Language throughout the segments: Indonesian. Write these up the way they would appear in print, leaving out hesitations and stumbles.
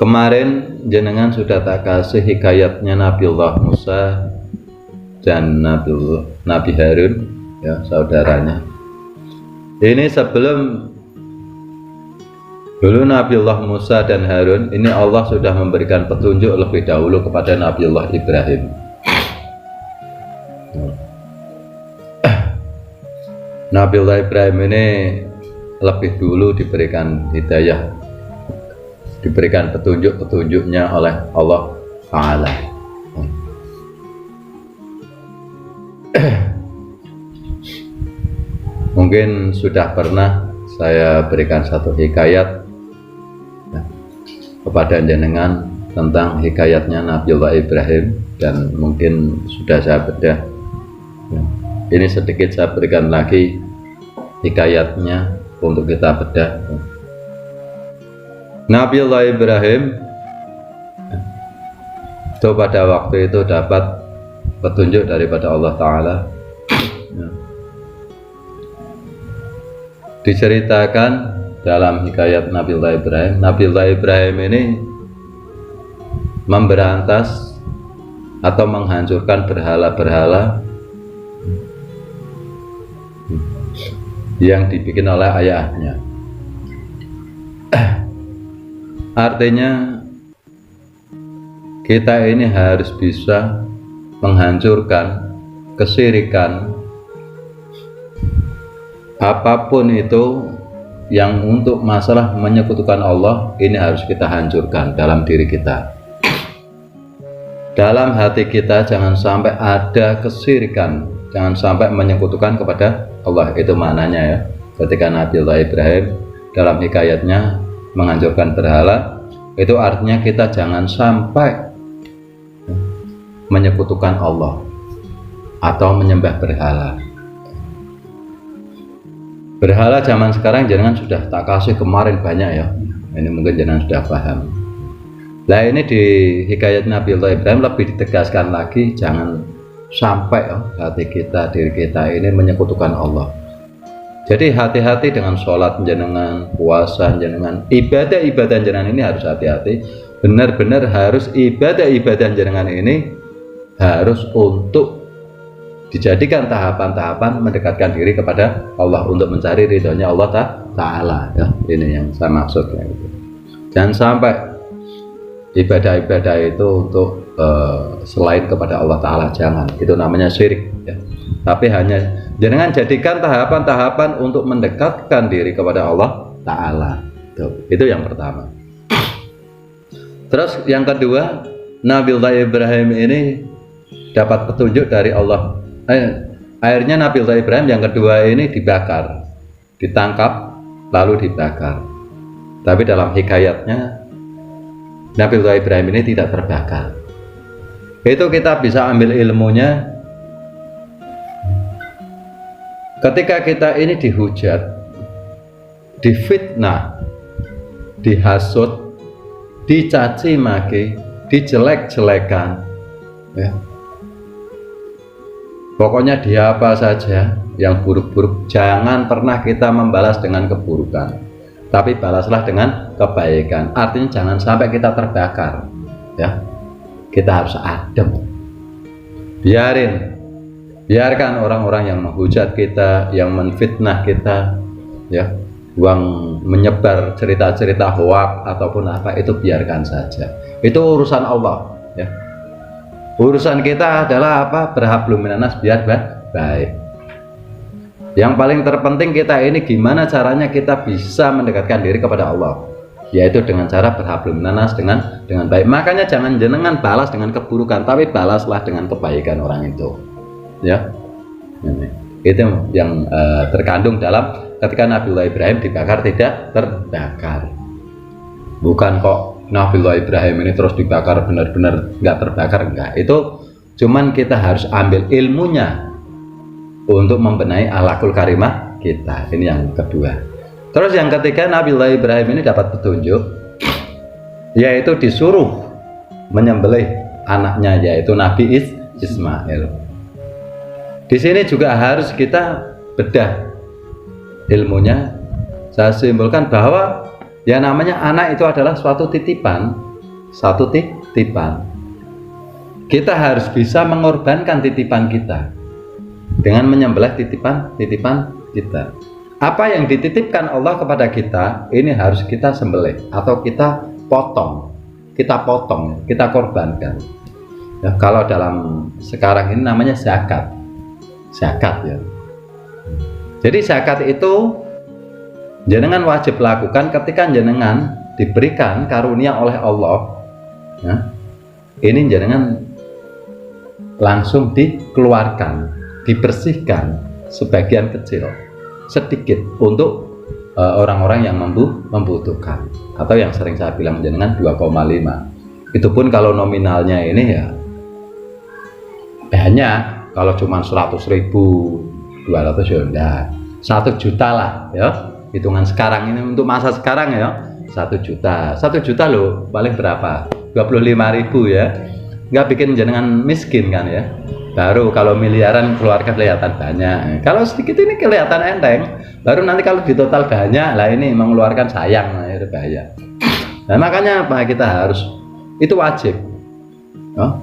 Kemarin jenengan sudah tak kasih hikayatnya Nabiullah Musa dan Nabi Harun, ya, saudaranya. Ini sebelum dulu Nabiullah Musa dan Harun, ini Allah sudah memberikan petunjuk lebih dahulu kepada Nabiullah Ibrahim. Nabiullah Ibrahim ini lebih dulu diberikan hidayah, diberikan petunjuk-petunjuknya oleh Allah Ta'ala. Mungkin sudah pernah saya berikan satu hikayat kepada jenengan tentang hikayatnya Nabiullah Ibrahim, dan mungkin sudah saya bedah. Ini sedikit saya berikan lagi hikayatnya untuk kita bedah. Nabiullah Ibrahim itu pada waktu itu dapat petunjuk daripada Allah Ta'ala. Diceritakan dalam hikayat Nabiullah Ibrahim, Nabiullah Ibrahim ini memberantas atau menghancurkan berhala-berhala yang dibikin oleh ayahnya. Artinya kita ini harus bisa menghancurkan kesyirikan, apapun itu yang untuk masalah menyekutukan Allah, ini harus kita hancurkan dalam diri kita. Dalam hati kita jangan sampai ada kesyirikan, jangan sampai menyekutukan kepada Allah. Itu maknanya, ya, ketika Nabiullah Ibrahim dalam hikayatnya menghancurkan berhala, itu artinya kita jangan sampai menyekutukan Allah atau menyembah berhala. Berhala zaman sekarang jangan sudah tak kasih kemarin banyak, ya. Ini mungkin jangan sudah paham. Nah, ini di hikayat Nabiullah Ibrahim lebih ditegaskan lagi, jangan sampai hati kita, diri kita ini menyekutukan Allah. Jadi hati-hati dengan sholat jenengan, puasa jenengan, ibadah-ibadah jenengan ini harus hati-hati. Benar-benar harus ibadah-ibadah jenengan ini harus untuk dijadikan tahapan-tahapan mendekatkan diri kepada Allah untuk mencari ridhonya Allah Ta'ala, ya. Ini yang saya maksud, ya. Jangan sampai ibadah-ibadah itu untuk selain kepada Allah Ta'ala, jangan. Itu namanya syirik, ya. Tapi hanya jangan jadikan tahapan-tahapan untuk mendekatkan diri kepada Allah Ta'ala. Itu yang pertama. Terus yang kedua, Nabiullah Ibrahim ini dapat petunjuk dari Allah. Akhirnya Nabiullah Ibrahim yang kedua ini dibakar, ditangkap lalu dibakar. Tapi dalam hikayatnya Nabiullah Ibrahim ini tidak terbakar. Itu kita bisa ambil ilmunya. Ketika kita ini dihujat, difitnah, dihasut, dicaci maki, dijelek-jelekan, ya. Pokoknya dia apa saja yang buruk-buruk, jangan pernah kita membalas dengan keburukan, tapi balaslah dengan kebaikan. Artinya jangan sampai kita terbakar, ya. Kita harus adem. Biarkan orang-orang yang menghujat kita, yang menfitnah kita, ya, yang menyebar cerita-cerita hoak ataupun apa, itu biarkan saja. Itu urusan Allah, ya. Urusan kita adalah apa? Berhablum minanas biar baik. Yang paling terpenting kita ini gimana caranya kita bisa mendekatkan diri kepada Allah, yaitu dengan cara berhablum minanas dengan baik. Makanya jangan jenengan balas dengan keburukan, tapi balaslah dengan kebaikan orang itu, ya. Itu yang terkandung dalam ketika Nabiullah Ibrahim dibakar tidak terbakar. Bukan kok Nabiullah Ibrahim ini terus dibakar benar-benar nggak terbakar, enggak. Itu cuman kita harus ambil ilmunya untuk membenahi akhlakul karimah kita. Ini yang kedua. Terus yang ketiga, Nabiullah Ibrahim ini dapat petunjuk, yaitu disuruh menyembelih anaknya, yaitu Nabi Ismail. Di sini juga harus kita bedah ilmunya. Saya simpulkan bahwa yang namanya anak itu adalah suatu titipan, satu titipan. Kita harus bisa mengorbankan titipan kita dengan menyembelih titipan kita. Apa yang dititipkan Allah kepada kita, ini harus kita sembelih atau kita potong, kita korbankan. Ya, kalau dalam sekarang ini namanya zakat ya. Jadi zakat itu jenengan wajib lakukan ketika jenengan diberikan karunia oleh Allah. Ya, ini jenengan langsung dikeluarkan, dibersihkan sebagian kecil, sedikit untuk orang-orang yang membutuhkan, atau yang sering saya bilang jenengan 2,5. Itu pun kalau nominalnya ini ya banyak. Kalau cuma 100.000, 200 ya enggak, 1 juta lah ya, hitungan sekarang ini untuk masa sekarang ya, 1 juta loh, paling berapa, 25.000 ya, nggak bikin jenengan miskin kan ya. Baru kalau miliaran keluarga kelihatan banyak, kalau sedikit ini kelihatan enteng, baru nanti kalau di total banyak lah ini mengeluarkan sayang, nah itu bahaya. Nah makanya apa, kita harus, itu wajib ya.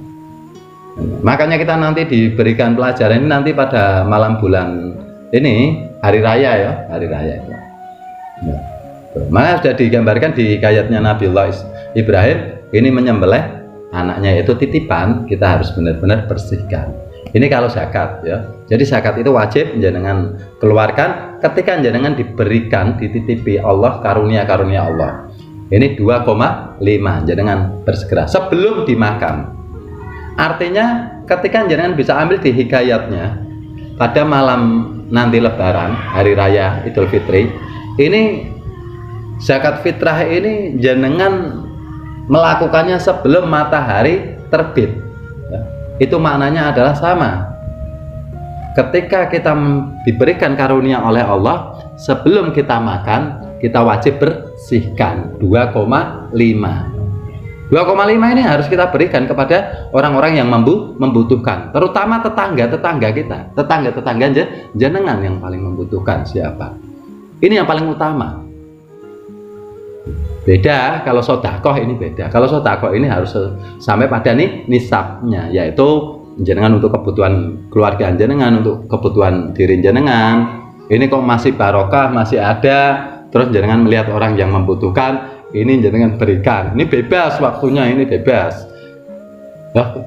Makanya kita nanti diberikan pelajaran ini nanti pada malam bulan ini, hari raya ya, hari raya itu. Ya. Maka sudah digambarkan di ayatnya Nabiullah Ibrahim, ini menyembelih anaknya itu titipan, kita harus benar-benar bersihkan. Ini kalau zakat ya. Jadi zakat itu wajib jenengan keluarkan ketika jenengan diberikan, dititipi Allah karunia-karunia Allah. Ini 2,5, jenengan bersegera sebelum dimakan. Artinya ketika jenengan bisa ambil di hikayatnya pada malam nanti lebaran, hari raya Idul Fitri, ini zakat fitrah ini jenengan melakukannya sebelum matahari terbit ya. Itu maknanya adalah sama. Ketika kita diberikan karunia oleh Allah, sebelum kita makan kita wajib bersihkan 2,5 ini harus kita berikan kepada orang-orang yang membutuhkan, terutama tetangga kita, tetangga jenengan yang paling membutuhkan siapa? Ini yang paling utama. Beda kalau sedekah, ini beda. Kalau sedekah ini harus sampai pada nisabnya, yaitu jenengan untuk kebutuhan keluarga jenengan, untuk kebutuhan diri jenengan. Ini kok masih barokah, masih ada, terus jenengan melihat orang yang membutuhkan, ini jenengan berikan. Ini bebas waktunya, ini bebas.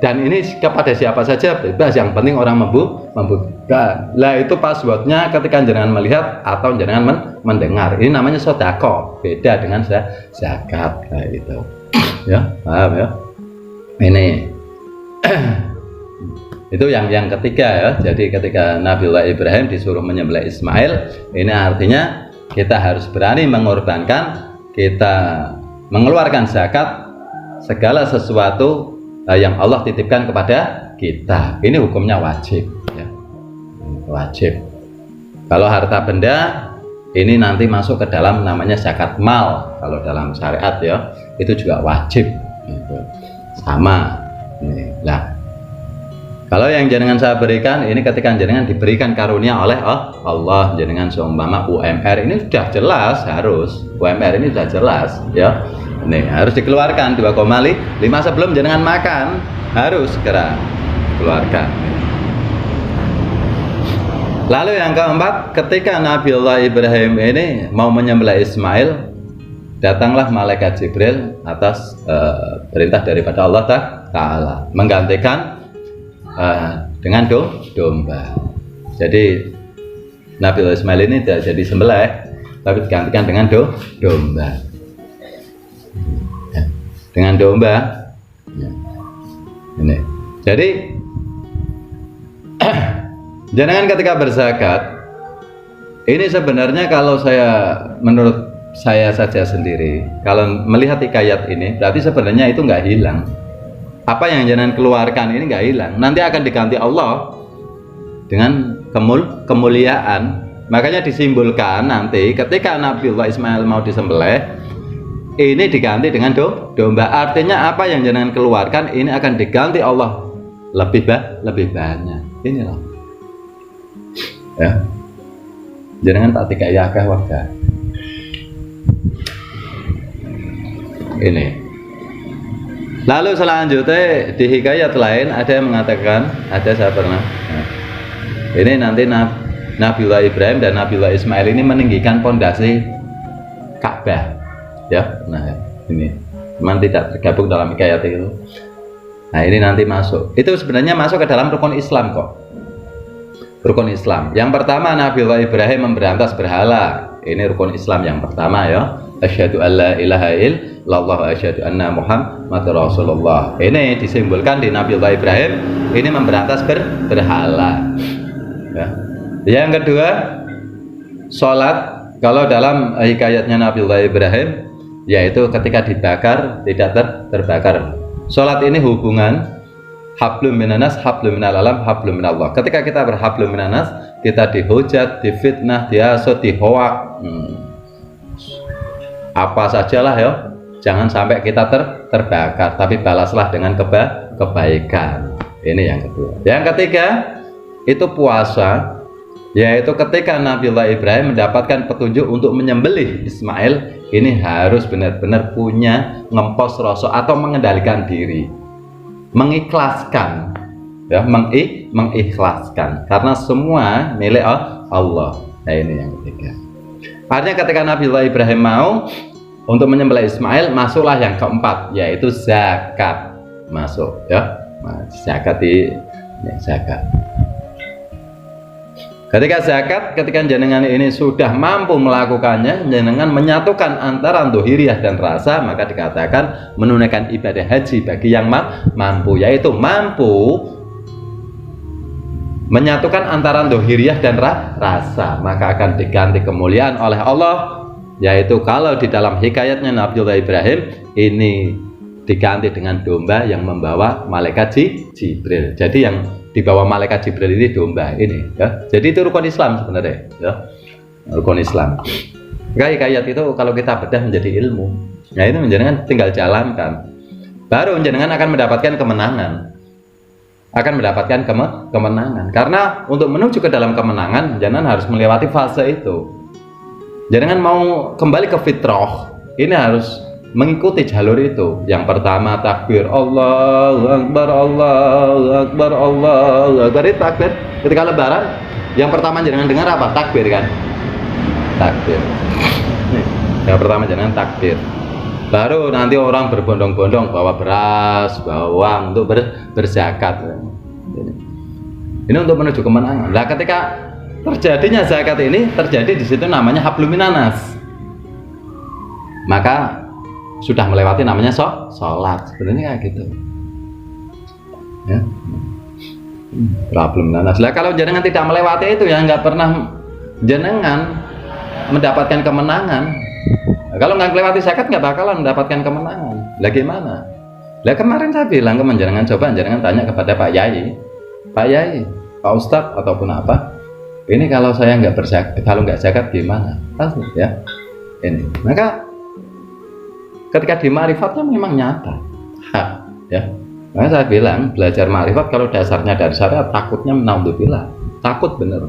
Dan ini kepada siapa saja bebas, yang penting orang membutuhkan. Lah itu passwordnya ketika jenengan melihat atau jenengan mendengar. Ini namanya sedekah, beda dengan zakat kayak itu. Ya, paham ya? Ini itu yang ketiga ya. Jadi ketika Nabiullah Ibrahim disuruh menyembelih Ismail, ini artinya kita harus berani mengorbankan, kita mengeluarkan zakat segala sesuatu yang Allah titipkan kepada kita. Ini hukumnya wajib ya. Wajib. Kalau harta benda ini nanti masuk ke dalam namanya zakat mal, kalau dalam syariat ya, itu juga wajib gitu. Sama ini. Nah, kalau yang jenengan saya berikan ini ketika jenengan diberikan karunia oleh Allah, jenengan seumpama UMR ini sudah jelas, harus UMR ini sudah jelas ya. Ini harus dikeluarkan 2,5 sebelum jenengan makan, harus segera keluarkan. Lalu yang keempat, ketika Nabiullah Ibrahim ini mau menyembelih Ismail, datanglah malaikat Jibril atas perintah daripada Allah Ta'ala, menggantikan dengan domba. Jadi Nabiullah Ismail ini tidak jadi sembelih, tapi digantikan dengan domba. Dengan domba ya. Ini jadi jenengan ketika berzakat ini sebenarnya, kalau menurut saya saja sendiri, kalau melihat hikayat ini berarti sebenarnya itu nggak hilang. Apa yang jenengan keluarkan ini nggak hilang, nanti akan diganti Allah dengan kemuliaan. Makanya disimbolkan nanti ketika Nabiullah Ismail mau disembelih, ini diganti dengan domba. Artinya apa yang jenengan keluarkan ini akan diganti Allah lebih banyak. Ini loh ya, jenengan tak tiga yakah warga ini. Lalu selanjutnya di hikayat lain ada yang mengatakan, ada saya pernah. Nah, ini nanti Nabiullah Ibrahim dan Nabiullah Ismail ini meninggikan pondasi Ka'bah, ya. Nah, ini memang tidak tergabung dalam hikayat itu. Nah, ini nanti masuk. Itu sebenarnya masuk ke dalam rukun Islam kok. Rukun Islam. Yang pertama Nabiullah Ibrahim memberantas berhala. Ini rukun Islam yang pertama ya. Asyhadu alla ilaha illallah wa asyhadu anna Muhammadar Rasulullah. Ini disimbolkan di Nabiullah Ibrahim ini memberantas berhala. Ya. Yang kedua, sholat. Kalau dalam hikayatnya Nabiullah Ibrahim, yaitu ketika dibakar tidak terbakar. Sholat ini hubungan hablum minanas, hablum minalalam, hablum minallah. Ketika kita berhablum minanas, kita dihujat, difitnah, dihasut, dihoak, apa sajalah ya. Jangan sampai kita terbakar, tapi balaslah dengan kebaikan. Ini yang kedua. Yang ketiga, itu puasa, yaitu ketika Nabiullah Ibrahim mendapatkan petunjuk untuk menyembelih Ismail, ini harus benar-benar punya ngempos rasa atau mengendalikan diri, mengikhlaskan, ya, mengikhlaskan, karena semua milik Allah. Nah, ini yang ketiga. Artinya ketika Nabiullah Ibrahim mau untuk menyembelih Ismail, masuklah yang keempat, yaitu zakat. Masuk, ya, zakat zakat. Ketika zakat, ketika jenengan ini sudah mampu melakukannya, jenengan menyatukan antara dohiriyah dan rasa, maka dikatakan menunaikan ibadah haji bagi yang mampu, yaitu mampu menyatukan antara dohiriyah dan rasa, maka akan diganti kemuliaan oleh Allah, yaitu kalau di dalam hikayatnya Nabiullah Ibrahim ini diganti dengan domba yang membawa malaikat Jibril. Jadi yang dibawa malaikat Jibril ini domba ini, ya. Jadi itu rukun Islam sebenarnya, ya. Rukun Islam. Hikayat itu kalau kita bedah menjadi ilmu. Nah, itu menjenengan tinggal jalankan. Baru menjenengan akan mendapatkan kemenangan. Akan mendapatkan kemenangan. Karena untuk menuju ke dalam kemenangan, jenengan harus melewati fase itu. Jenengan mau kembali ke fitrah, ini harus mengikuti jalur itu. Yang pertama takbir, Allahu Akbar, Allahu Akbar, Allahu Akbar. Itu takbir. Ketika lebaran, yang pertama jangan dengar apa? Takbir kan? Takbir. Yang pertama jangan takbir. Baru nanti orang berbondong-bondong bawa beras, bawang untuk berzakat. Ini untuk menuju kemenangan. Nah, ketika terjadinya zakat ini terjadi di situ namanya hablum minanas. Maka sudah melewati namanya sholat, sebenarnya kayak gitu, ya. Problem nanas. Lah kalau jenengan tidak melewati itu, ya nggak pernah jenengan mendapatkan kemenangan. Kalau nggak melewati zakat nggak bakalan mendapatkan kemenangan. Lah gimana? Lah kemarin saya bilang ke jenengan, coba jenengan tanya kepada Pak Yai, Pak Ustadz ataupun apa. Ini kalau saya nggak berzakat, kalau nggak zakat gimana? Pasti, ya. Ini. Maka ketika di ma'rifatnya memang nyata, ya. Makanya saya bilang belajar ma'rifat kalau dasarnya dari syariat, takutnya naudzubillah, takut bener,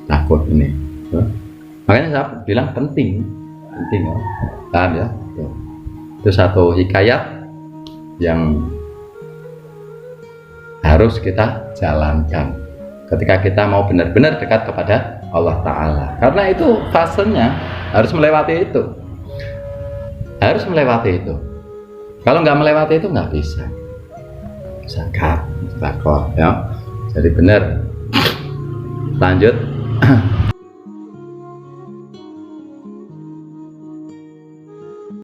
takut ini. Ya. Makanya saya bilang penting, ya. Paham ya? Itu satu hikayat yang harus kita jalankan ketika kita mau benar-benar dekat kepada Allah Ta'ala, karena itu fasenya harus melewati itu, harus melewati itu. Kalau nggak melewati itu nggak bisa zakat, zakot, ya. Jadi benar. Lanjut.